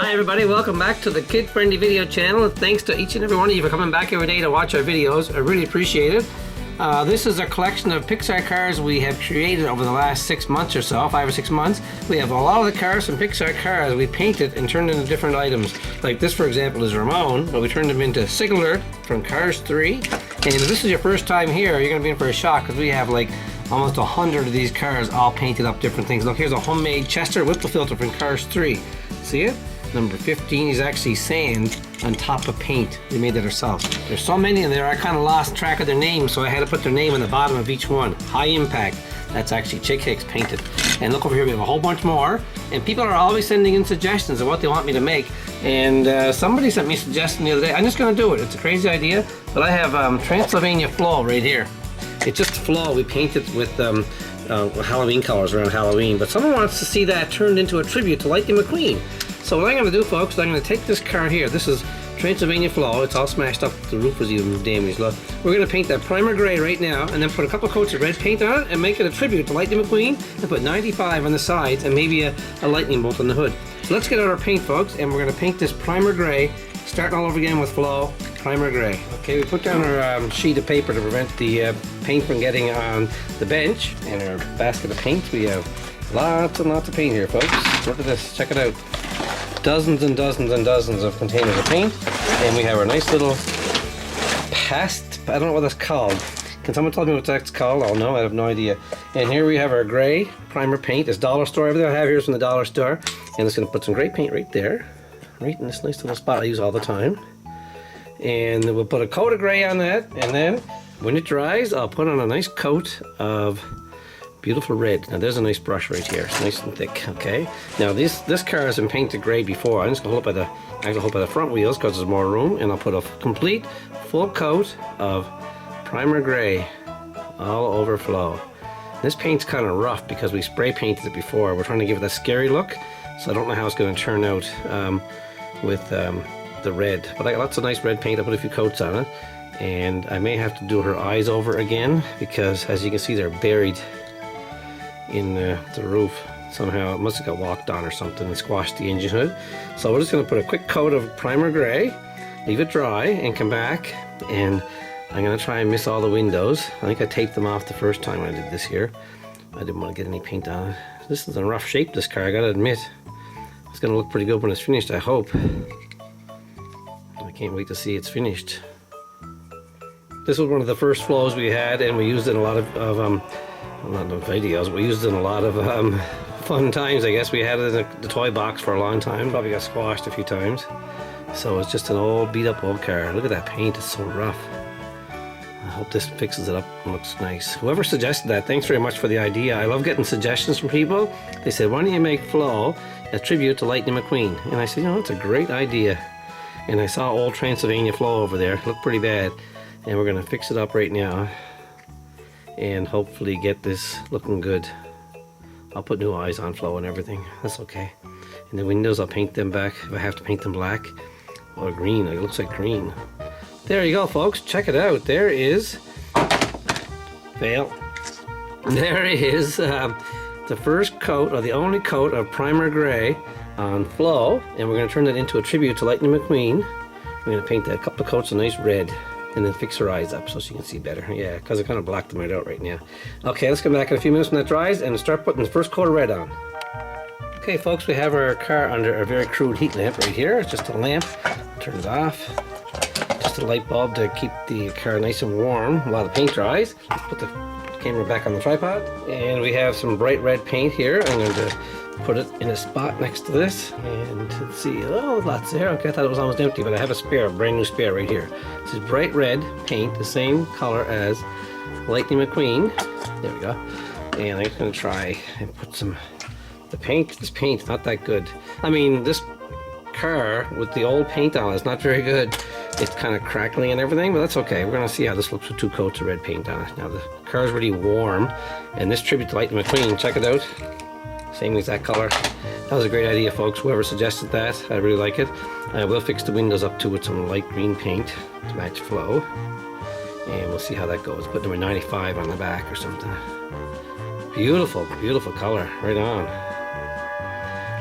Hi everybody, welcome back to the kid-friendly video channel. Thanks to each and every one of you for coming back every day to watch our videos. I really appreciate it. This is a collection of Pixar cars we have created over the last 6 months or so, 5 or 6 months. We have a lot of the cars from Pixar Cars we painted and turned into different items. Like this, for example, is Ramone, but we turned him into Cigalert from Cars 3. And if this is your first time here, you're going to be in for a shock because we have like almost 100 of these cars all painted up different things. Look, here's a homemade Chester Whipple filter from Cars 3. See it? Number 15 is actually sand on top of paint. We made it ourselves. There's so many in there, I kind of lost track of their names, so I had to put their name on the bottom of each one. High Impact, that's actually Chick Hicks painted. And look over here, we have a whole bunch more. And people are always sending in suggestions of what they want me to make. And somebody sent me a suggestion the other day. I'm just going to do it. It's a crazy idea, but I have Transylvania Flow right here. It's just Flow. We painted with Halloween colors around Halloween, but someone wants to see that turned into a tribute to Lightning McQueen. So what I'm going to do, folks, is I'm going to take this car here. This is Transylvania Flow. It's all smashed up. The roof was even damaged. Look, we're going to paint that primer gray right now and then put a couple coats of red paint on it and make it a tribute to Lightning McQueen and put 95 on the sides and maybe a lightning bolt on the hood. So let's get out our paint, folks, and we're going to paint this primer gray, starting all over again with Flow, primer gray. Okay, we put down our sheet of paper to prevent the paint from getting on the bench, and our basket of paint. We have lots and lots of paint here, folks. Look at this. Check it out. Dozens and dozens and dozens of containers of paint, and we have our nice little I don't know what that's called. Can someone tell me what that's called? Oh no, I have no idea. And here we have our gray primer paint. It's dollar store. Everything I have here is from the dollar store. And it's going to put some gray paint right there, right in this nice little spot I use all the time. And we'll put a coat of gray on that, and then when it dries, I'll put on a nice coat of beautiful red. Now there's a nice brush right here. It's nice and thick. Okay. Now this car has been painted gray before. I'm just gonna hold it by the front wheels because there's more room, and I'll put a complete full coat of primer gray all over Flow. This paint's kind of rough because we spray painted it before. We're trying to give it a scary look, so I don't know how it's going to turn out with the red. But I got lots of nice red paint. I put a few coats on it, and I may have to do her eyes over again because, as you can see, they're buried in the roof. Somehow it must have got walked on or something and squashed the engine hood. So we're just going to put a quick coat of primer gray, leave it dry, and come back, and I'm going to try and miss all the windows. I think I taped them off the first time I did this here. I didn't want to get any paint on it. This is in rough shape, this car, I gotta admit. It's going to look pretty good when it's finished, I hope. I can't wait to see it's finished. This was one of the first flows we had, and we used it in a lot of not the videos, we used it in a lot of fun times, I guess. We had it in the toy box for a long time, probably got squashed a few times. So it's just an old beat up old car. Look at that paint, it's so rough. I hope this fixes it up and looks nice. Whoever suggested that, thanks very much for the idea. I love getting suggestions from people. They said, why don't you make Flow a tribute to Lightning McQueen? And I said, you know, that's a great idea. And I saw old Transylvania Flow over there, it looked pretty bad. And we're gonna fix it up right now and hopefully get this looking good. I'll put new eyes on Flow and everything. That's okay. And the windows, I'll paint them back if I have to paint them black or green. It looks like green. There you go, folks. Check it out. There is fail. There is the first coat, or the only coat of primer gray on Flow, and we're going to turn that into a tribute to Lightning McQueen. We're going to paint that a couple of coats of nice red, and then fix her eyes up so she can see better. Yeah, because I kind of blacked them right out right now. Okay, let's come back in a few minutes when that dries and start putting the first coat of red on. Okay, folks, we have our car under a very crude heat lamp right here. It's just a lamp. Turn it off. Just a light bulb to keep the car nice and warm while the paint dries. Let's put the camera back on the tripod. And we have some bright red paint here. I'm going to put it in a spot next to this. And let's see. Oh, lots there. Okay, I thought it was almost empty, but I have a spare, a brand new spare right here. This is bright red paint, the same color as Lightning McQueen. There we go. And I'm just going to try and put some... This paint's not that good. I mean, this car with the old paint on it's not very good. It's kind of crackling and everything, but that's okay. We're going to see how this looks with 2 coats of red paint on it. Now, the car's really warm, and this tribute to Lightning McQueen, check it out. Same exact color. That was a great idea, folks. Whoever suggested that, I really like it. I will fix the windows up too with some light green paint to match Flow. And we'll see how that goes. Put number 95 on the back or something. Beautiful, beautiful color. Right on.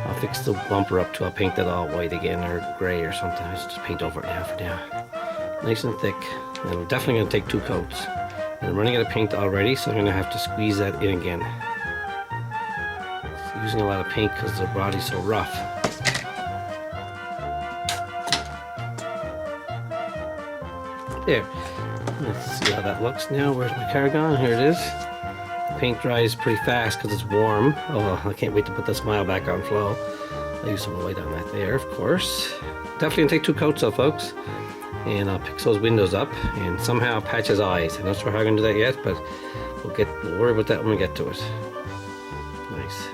I'll fix the bumper up too. I'll paint that all white again, or gray or something. I just paint over it now for now. Nice and thick. And I'm definitely going to take 2 coats. And I'm running out of paint already, so I'm going to have to squeeze that in again. It's using a lot of paint because the body's so rough. There. Let's see how that looks now. Where's my car gone? Here it is. The paint dries pretty fast because it's warm. Oh, I can't wait to put the smile back on flow. I'll use some white on that there, of course. Definitely gonna take 2 coats though, folks. And I'll fix those windows up and somehow patch his eyes. I'm not sure how I'm gonna do that yet, but we'll worry about that when we get to it. Nice.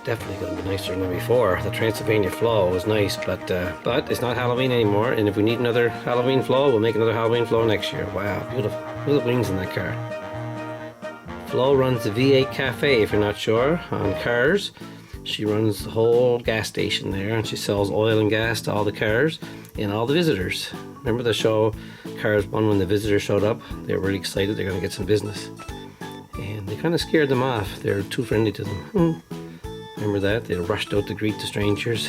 Definitely gonna be nicer than before. The Transylvania flow was nice, but it's not Halloween anymore. And if we need another Halloween flow, we'll make another Halloween flow next year. Wow, beautiful. Look at the wings in that car. Flo runs the V8 Cafe, if you're not sure, on cars. She runs the whole gas station there, and she sells oil and gas to all the cars and all the visitors. Remember the show Cars 1 when the visitors showed up? They were really excited. They're going to get some business. And they kind of scared them off. They're too friendly to them. Remember that? They rushed out to greet the strangers.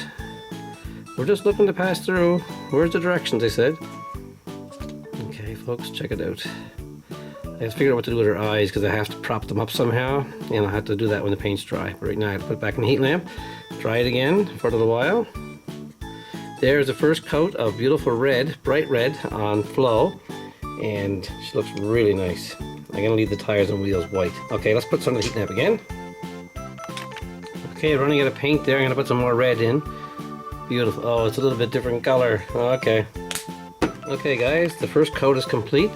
We're just looking to pass through. Where's the directions, they said. Okay, folks, check it out. I have to figure out what to do with her eyes because I have to prop them up somehow, and I'll have to do that when the paint's dry. But right now I have to put it back in the heat lamp, dry it again for a little while. There's the first coat of beautiful red, bright red on Flo, and she looks really nice. I'm going to leave the tires and wheels white. Okay, let's put some in the heat lamp again. Okay, running out of paint there. I'm going to put some more red in. Beautiful. Oh, it's a little bit different color. Okay. Okay guys, the first coat is complete.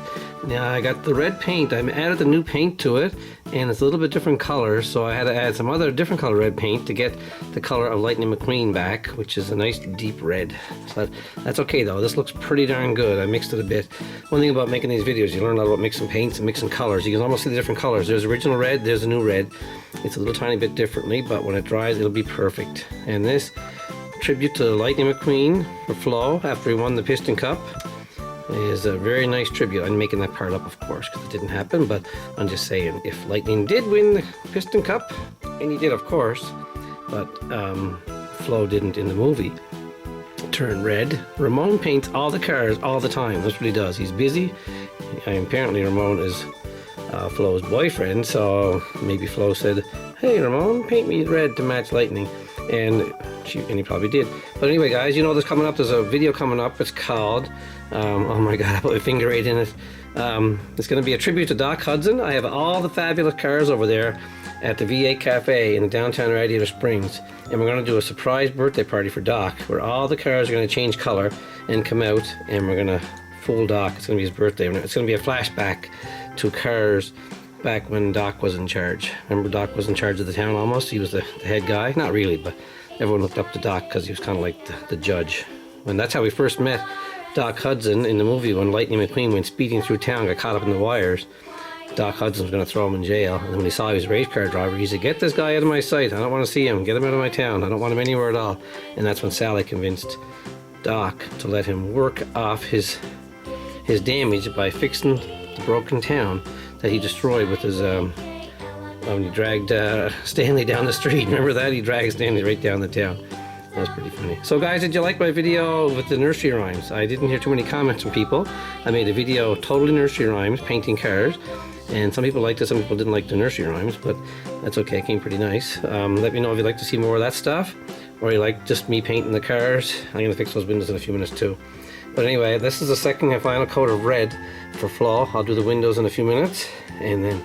Now I got the red paint. I added the new paint to it, and it's a little bit different color, so I had to add some other different color red paint to get the color of Lightning McQueen back, which is a nice deep red. So that's okay though. This looks pretty darn good. I mixed it a bit. One thing about making these videos, you learn a lot about mixing paints and mixing colors. You can almost see the different colors. There's original red, there's a new red. It's a little tiny bit differently, but when it dries, it'll be perfect. And this tribute to Lightning McQueen for Flo after he won the Piston Cup is a very nice tribute. I'm making that part up, of course, because it didn't happen, but I'm just saying, if Lightning did win the Piston Cup, and he did, of course, but Flo didn't in the movie, turn red. Ramone paints all the cars all the time. That's what he does. He's busy. And apparently Ramone is Flo's boyfriend, so maybe Flo said, hey Ramone, paint me red to match Lightning. And he probably did. But anyway guys, you know there's a video coming up. It's called oh my god, I put my finger right in it. It's going to be a tribute to Doc Hudson. I have all the fabulous cars over there at the V8 Cafe in the downtown Radiator Springs, and we're going to do a surprise birthday party for Doc where all the cars are going to change color and come out, and we're going to fool Doc. It's going to be his birthday. It's going to be a flashback to cars back when Doc was in charge. Remember Doc was in charge of the town almost? He was the head guy. Not really, but everyone looked up to Doc because he was kind of like the judge. And that's how we first met Doc Hudson in the movie when Lightning McQueen went speeding through town, got caught up in the wires. Doc Hudson was going to throw him in jail. And when he saw he was a race car driver, he said, get this guy out of my sight. I don't want to see him. Get him out of my town. I don't want him anywhere at all. And that's when Sally convinced Doc to let him work off his damage by fixing the broken town that he destroyed with his when he dragged Stanley down the street. Remember that? He dragged Stanley right down the town. That was pretty funny. So guys, did you like my video with the nursery rhymes? I didn't hear too many comments from people. I made a video totally nursery rhymes, painting cars, and some people liked it, some people didn't like the nursery rhymes, but that's okay, it came pretty nice. Let me know if you'd like to see more of that stuff, or you like just me painting the cars. I'm going to fix those windows in a few minutes too. But anyway, this is the second and final coat of red for Flo. I'll do the windows in a few minutes, and then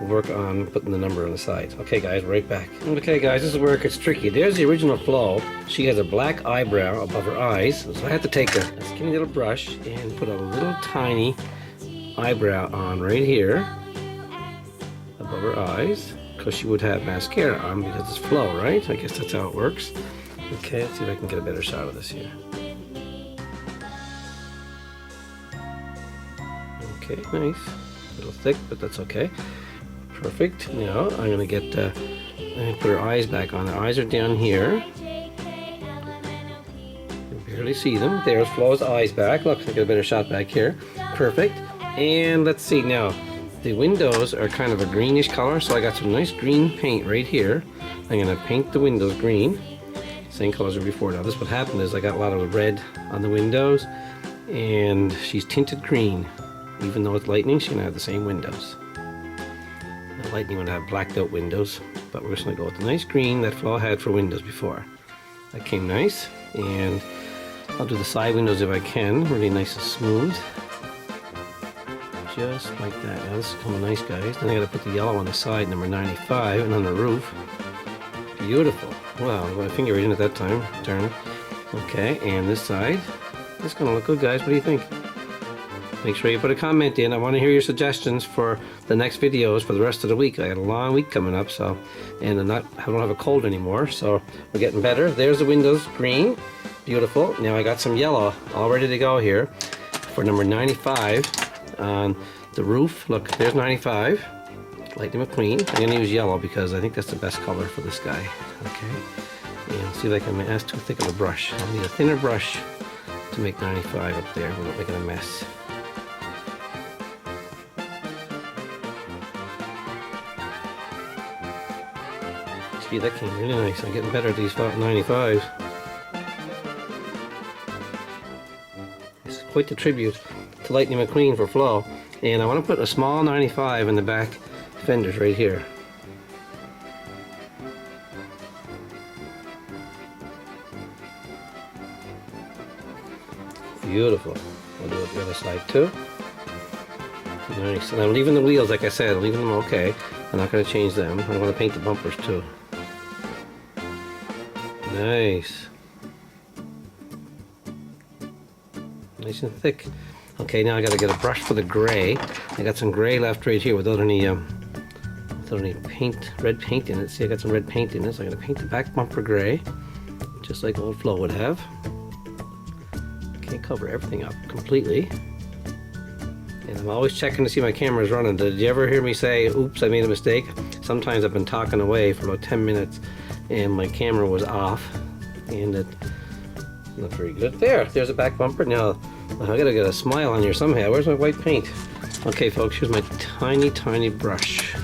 work on putting the number on the sides. Okay guys, right back. Okay guys, this is where it gets tricky. There's the original Flo. She has a black eyebrow above her eyes, so I had to take a skinny little brush and put a little tiny eyebrow on right here above her eyes, because she would have mascara on because it's Flo, right? I guess that's how it works. Okay, let's see if I can get a better shot of this here. Okay, nice. A little thick, but that's okay. Perfect. Now I'm gonna get I'm gonna put her eyes back on. Her eyes are down here. You can barely see them. There's Flo's eyes back. Look, I get a better shot back here. Perfect. And let's see now. The windows are kind of a greenish color, so I got some nice green paint right here. I'm gonna paint the windows green. Same colors as before. Now this, what happened is I got a lot of red on the windows, and she's tinted green. Even though it's Lightning, she's gonna have the same windows. The Lightning would have blacked out windows, but we're just gonna go with the nice green that Flo had for windows before. That came nice, and I'll do the side windows if I can, really nice and smooth. Just like that. Now this is coming nice, guys. Then I gotta put the yellow on the side, number 95, and on the roof. Beautiful. Wow, my finger right in at that time. Darn it. Okay, and this side. It's gonna look good, guys. What do you think? Make sure you put a comment in. I want to hear your suggestions for the next videos for the rest of the week. I got a long week coming up, so, and I don't have a cold anymore, so we're getting better. There's the windows, green. Beautiful. Now I got some yellow all ready to go here for number 95 on the roof. Look, there's 95. Lightning McQueen. I'm going to use yellow because I think that's the best color for this guy. Okay. And see if I can, that's too thick of a brush. I'll need a thinner brush to make 95 up there without making a mess. See, that came really nice. I'm getting better at these 95s. It's quite the tribute to Lightning McQueen for Flo. And I want to put a small 95 in the back fenders right here. Beautiful. I'll do it the other side too. Nice. And I'm leaving the wheels, like I said, I'm leaving them okay. I'm not going to change them. I want to paint the bumpers too. Nice. Nice and thick. Okay, now I got to get a brush for the gray. I got some gray left right here without any paint, red paint in it. See, I got some red paint in it, so I'm going to paint the back bumper gray, just like old Flo would have. Can't cover everything up completely. And I'm always checking to see my camera's running. Did you ever hear me say, oops, I made a mistake? Sometimes I've been talking away for about 10 minutes and my camera was off and it not very good. There's a back bumper. Now I gotta get a smile on here somehow. Where's my white paint? Okay folks, here's my tiny brush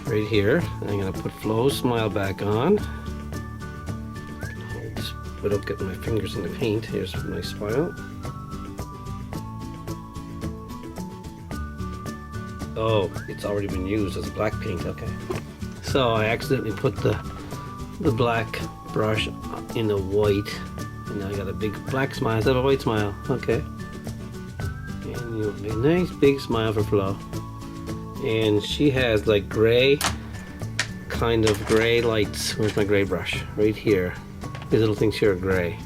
right here. I'm gonna put Flo's smile back on without getting my fingers in the paint. Here's my smile. Oh, it's already been used as black paint. Okay. So I accidentally put the black brush in the white, and now I got a big black smile instead of a white smile. Okay. And you have a nice big smile for Flo. And she has like gray, kind of gray lights. Where's my gray brush? Right here. These little things here are gray.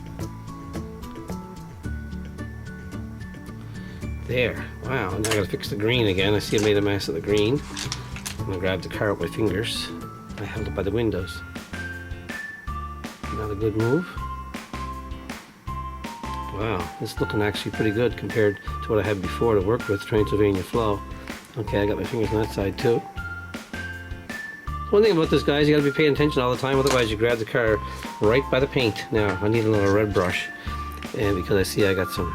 There. Wow, now I gotta fix the green again. I see I made a mess of the green. I'm gonna grab the car with my fingers. I held it by the windows. Not a good move. Wow, this is looking actually pretty good compared to what I had before to work with, Transylvania Flo. Okay, I got my fingers on that side too. One thing about this, guys, you gotta be paying attention all the time, otherwise you grab the car right by the paint. Now, I need a little red brush, and because I see I got some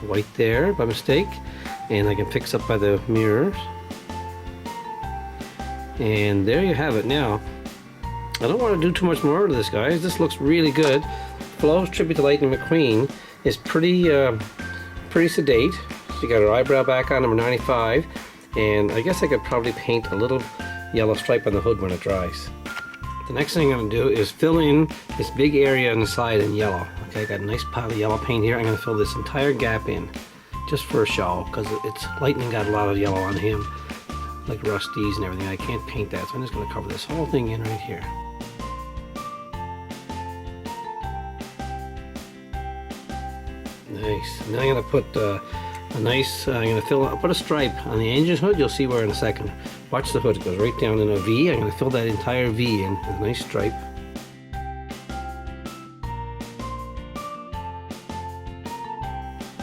white there by mistake, and I can fix up by the mirrors. And there you have it. Now, I don't want to do too much more to this, guys. This looks really good. Flo's tribute to Lightning McQueen is pretty sedate. She got her eyebrow back on, number 95, and I guess I could probably paint a little yellow stripe on the hood when it dries. The next thing I'm going to do is fill in this big area on the side in yellow. Okay, I got a nice pile of yellow paint here. I'm going to fill this entire gap in just for a show, because it's Lightning got a lot of yellow on him, like rusties and everything. I can't paint that, so I'm just going to cover this whole thing in right here. Nice. Now I'm going to put I'm going to put a stripe on the engine hood. You'll see where in a second. Watch the hood. It goes right down in a V. I'm going to fill that entire V in with a nice stripe.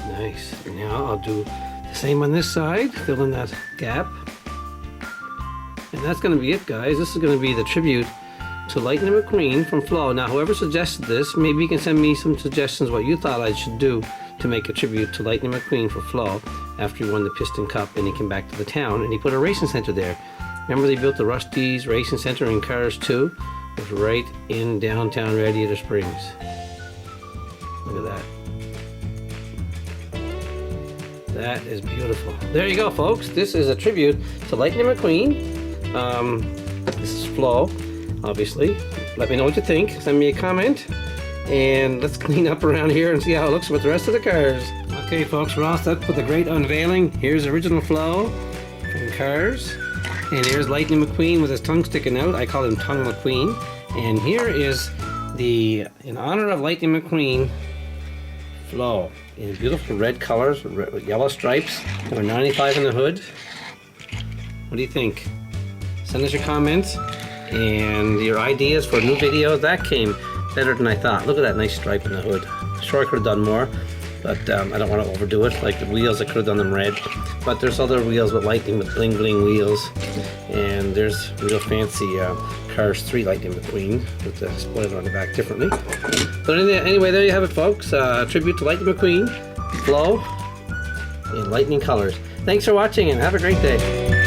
Nice. And now I'll do the same on this side. Fill in that gap. And that's going to be it, guys. This is going to be the tribute to Lightning McQueen from Flo. Now, whoever suggested this, maybe you can send me some suggestions what you thought I should do to make a tribute to Lightning McQueen for Flo after he won the Piston Cup and he came back to the town and he put a racing center there. Remember they built the Rusty's Racing Center in Cars 2? It was right in downtown Radiator Springs. Look at that. That is beautiful. There you go, folks. This is a tribute to Lightning McQueen. This is Flo, obviously. Let me know what you think. Send me a comment. And let's clean up around here and see how it looks with the rest of the cars. Okay, folks, we're all set for the great unveiling. Here's original Flo from Cars. And here's Lightning McQueen with his tongue sticking out. I call him Tongue McQueen. And here is in honor of Lightning McQueen, Flo. In beautiful red colors with yellow stripes. Number 95 in the hood. What do you think? Send us your comments and your ideas for new videos. That came better than I thought. Look at that nice stripe in the hood. Sure, I could have done more, but I don't want to overdo it. Like the wheels, I could have done them red. But there's other wheels with lightning, with bling bling wheels. And there's real fancy Cars 3 Lightning McQueen with the spoiler on the back differently. But anyway, there you have it, folks. Tribute to Lightning McQueen, Flo, in lightning colors. Thanks for watching and have a great day.